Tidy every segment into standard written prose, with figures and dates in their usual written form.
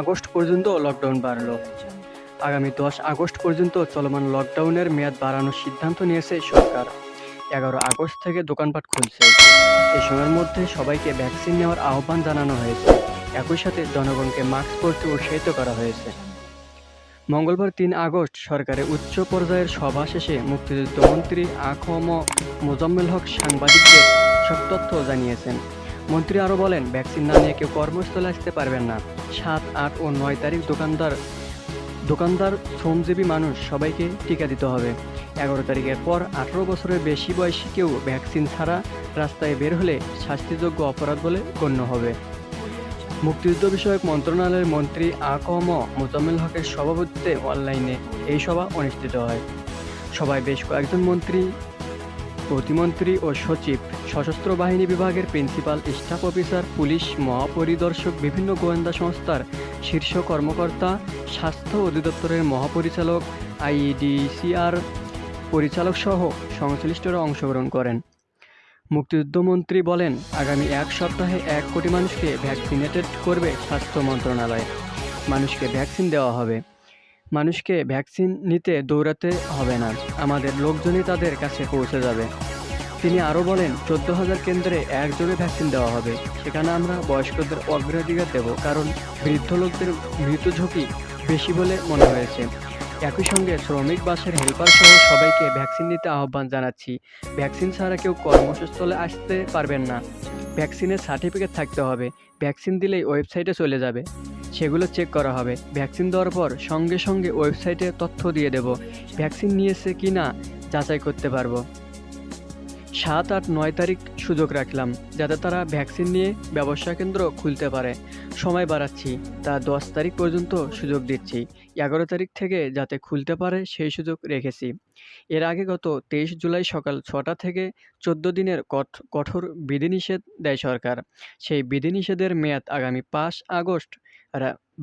August পর্যন্ত lockdown বাড়ল। আগামী ১০ আগস্ট পর্যন্ত চলমান লকডাউনের মেয়াদ বাড়ানোর সিদ্ধান্ত নিয়েছে সরকার। ১১ আগস্ট থেকে দোকানপাট খুলছে। এই সময়ের মধ্যে সবাইকে ভ্যাকসিন নেওয়ার আহ্বান জানানো হয়েছে। একই সাথে জনগণকে মাস্ক পরতে উৎসাহিত করা হয়েছে। মঙ্গলবার ৩ আগস্ট সরকারের উচ্চ পর্যায়ের সভা শেষে মুক্তিযুদ্ধমন্ত্রী আ.খ.ম. মোজাম্মেল হক সাংবাদিকদের সব তথ্য জানিয়েছেন। মন্ত্রী আরও বলেন, ভ্যাকসিন না নিয়ে কেউ কর্মস্থলে আসতে পারবেন না। ৭, ৮ ও ৯ তারিখ দোকানদার শ্রমজীবী মানুষ সবাইকে টিকা দিতে হবে। ১১ তারিখের পর ১৮ বছরের বেশি বয়সী কেউ ভ্যাকসিন ছাড়া রাস্তায় বের হলে শাস্তিযোগ্য অপরাধ বলে গণ্য হবে। মুক্তিযুদ্ধ বিষয়ক মন্ত্রণালয়ের মন্ত্রী আ.ক.ম. মোজাম্মেল হকের সভাপতিত্বে অনলাইনে এই সভা অনুষ্ঠিত হয়। সভায় বেশ কয়েকজন মন্ত্রী, প্রতিমন্ত্রী ও সচিব, সশস্ত্র বাহিনী বিভাগের প্রিন্সিপাল স্টাফ অফিসার, পুলিশ মহাপরিদর্শক, বিভিন্ন গোয়েন্দা সংস্থার শীর্ষ কর্মকর্তা, স্বাস্থ্য অধিদপ্তরের মহাপরিচালক, আইইডিসিআর পরিচালকসহ সংশ্লিষ্টরা অংশগ্রহণ করেন। মুক্তিযুদ্ধমন্ত্রী বলেন, আগামী ১ সপ্তাহে ১ কোটি মানুষকে ভ্যাকসিনেটেড করবে স্বাস্থ্য মন্ত্রণালয়। মানুষকে ভ্যাকসিন দেওয়া হবে। মানুষকে ভ্যাকসিন নিতে দৌড়াতে হবে না, আমাদের লোকজনই তাদের কাছে পৌঁছে যাবে। তিনি আরও বলেন, ১৪,০০০ কেন্দ্রে একযোগে ভ্যাকসিন দেওয়া হবে। সেখানে আমরা বয়স্কদের অগ্রাধিকার দেব, কারণ বৃদ্ধ লোকদের মৃত্যু ঝুঁকি বেশি বলে মনে হয়েছে। একই সঙ্গে শ্রমিক, বাসের হেলপার সহ সবাইকে ভ্যাকসিন নিতে আহ্বান জানাচ্ছি। ভ্যাকসিন ছাড়া কেউ কর্মস্থলে আসতে পারবেন না। ভ্যাকসিনের সার্টিফিকেট থাকতে হবে। ভ্যাকসিন দিলেই ওয়েবসাইটে চলে যাবে, সেগুলো চেক করা হবে। ভ্যাকসিন দেওয়ার পর সঙ্গে সঙ্গে ওয়েবসাইটে তথ্য দিয়ে দেব। ভ্যাকসিন নিয়েছে কি না যাচাই করতে পারবো। ৭, ৮, ৯ তারিখ সুযোগ রাখলাম, যাতে তারা ভ্যাকসিন নিয়ে ব্যবসা কেন্দ্র খুলতে পারে। সময় বাড়াচ্ছি, তা ১০ তারিখ পর্যন্ত সুযোগ দিচ্ছি। ১১ তারিখ থেকে যাতে খুলতে পারে সেই সুযোগ রেখেছি। এর আগে গত ২৩ জুলাই সকাল ৬টা থেকে ১৪ দিনের কঠোর বিধিনিষেধ দেয় সরকার। সেই বিধিনিষেধের মেয়াদ আগামী ৫ আগস্ট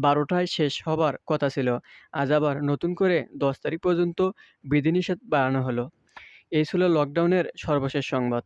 ১২টায় শেষ হবার কথা ছিল। আজ আবার নতুন করে ১০ তারিখ পর্যন্ত বিধিনিষেধ বাড়ানো হলো। এই ছিল লকডাউনের সর্বশেষ সংবাদ।